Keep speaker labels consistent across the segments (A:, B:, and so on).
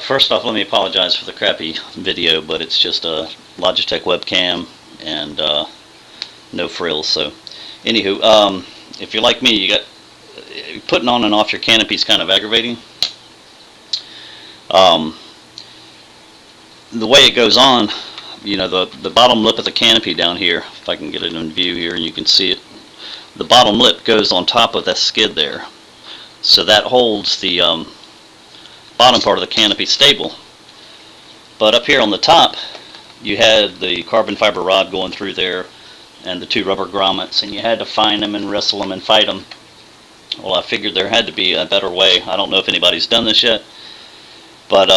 A: First off, let me apologize for the crappy video, but it's just a Logitech webcam and no frills. So, anywho, if you're like me, you got putting on and off your canopy is kind of aggravating. The way it goes on, you know, the bottom lip of the canopy down here, if I can get it in view here and you can see it, the bottom lip goes on top of that skid there. So that holds the bottom part of the canopy stable. But up here on the top, you had the carbon fiber rod going through there and the two rubber grommets, and you had to find them and wrestle them and fight them. Well, I figured there had to be a better way. I don't know if anybody's done this yet, but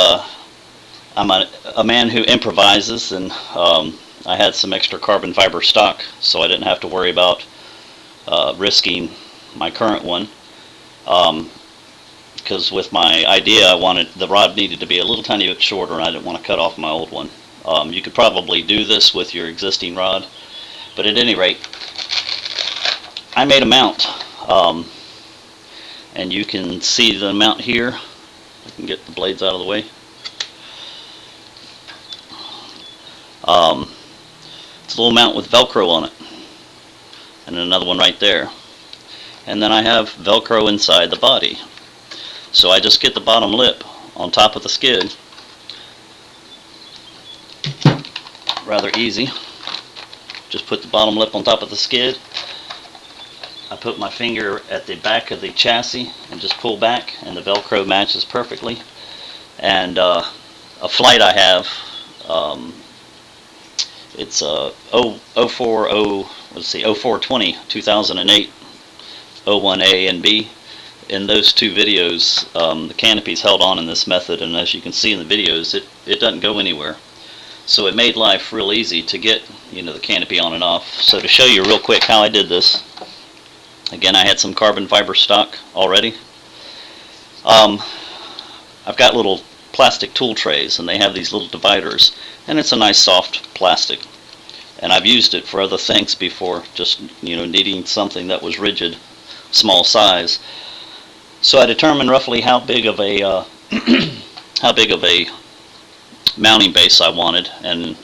A: I'm a man who improvises, and I had some extra carbon fiber stock, so I didn't have to worry about risking my current one. Because with my idea, I wanted the rod needed to be a little tiny bit shorter, and I didn't want to cut off my old one. You could probably do this with your existing rod, but at any rate, I made a mount, and you can see the mount here. I can get the blades out of the way. It's a little mount with Velcro on it, and another one right there. And then I have Velcro inside the body. So I just get the bottom lip on top of the skid. Rather easy. Just put the bottom lip on top of the skid. I put my finger at the back of the chassis and just pull back, and the Velcro matches perfectly. And a flight I have, it's 0420 2008 01A and B. In those two videos, the canopy's held on in this method, and as you can see in the videos, it doesn't go anywhere. So it made life real easy to get, you know, the canopy on and off. So to show you real quick how I did this, again, I had some carbon fiber stock already. I've got little plastic tool trays, and they have these little dividers, and it's a nice soft plastic. And I've used it for other things before, just, you know, needing something that was rigid, small size. So I determined roughly how big of a mounting base I wanted, and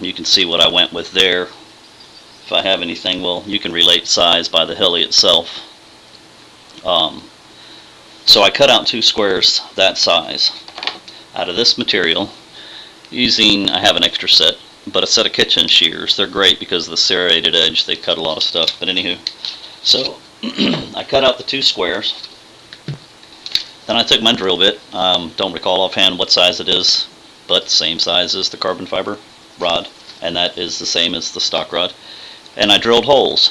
A: you can see what I went with there. If I have anything, well, you can relate size by the Heli itself. So I cut out two squares that size out of this material using, I have an extra set, but a set of kitchen shears. They're great because of the serrated edge. They cut a lot of stuff. But anywho, so I cut out the two squares. Then I took my drill bit. Don't recall offhand what size it is, but same size as the carbon fiber rod, and that is the same as the stock rod. And I drilled holes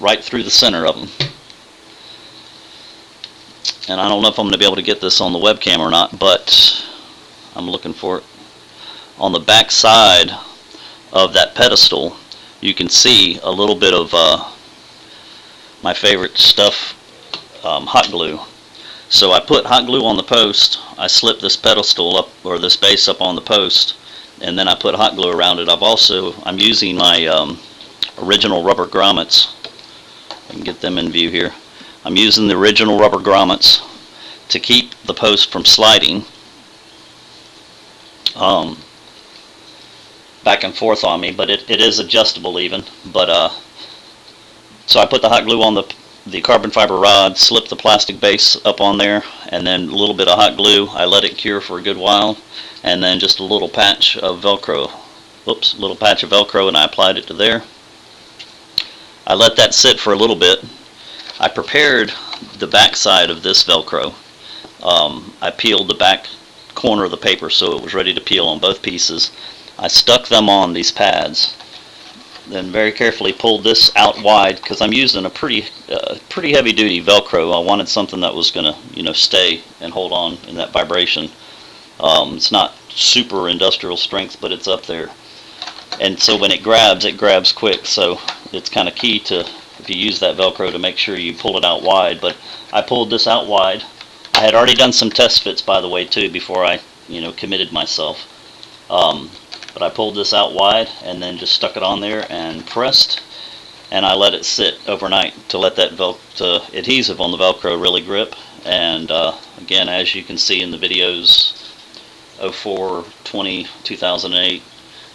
A: right through the center of them. And I don't know if I'm going to be able to get this on the webcam or not, but I'm looking for it. On the back side of that pedestal, you can see a little bit of my favorite stuff, hot glue. So I put hot glue on the post, I slip this pedestal up, or this base up on the post, and then I put hot glue around it. I'm using my original rubber grommets. I can get them in view here. I'm using the original rubber grommets to keep the post from sliding back and forth on me, but it is adjustable even. But so I put the hot glue on the carbon fiber rod, slip the plastic base up on there, and then a little bit of hot glue. I let it cure for a good while, and then just a little patch of Velcro. Oops, a little patch of Velcro, and I applied it to there. I let that sit for a little bit. I prepared the back side of this Velcro. I peeled the back corner of the paper so it was ready to peel on both pieces. I stuck them on these pads, then very carefully pulled this out wide because I'm using a pretty heavy-duty Velcro. I wanted something that was going to, you know, stay and hold on in that vibration. It's not super industrial strength, but it's up there. And so when it grabs quick. So it's kind of key to, if you use that Velcro, to make sure you pull it out wide. But I pulled this out wide. I had already done some test fits, by the way, too, before I, you know, committed myself. But I pulled this out wide and then just stuck it on there and pressed, and I let it sit overnight to let that adhesive on the Velcro really grip, and Again, as you can see in the videos, 04, 20, 2008,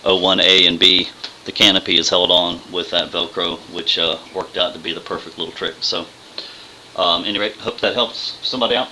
A: 01A and B, the canopy is held on with that Velcro, which worked out to be the perfect little trick. So, anyway, hope that helps somebody out.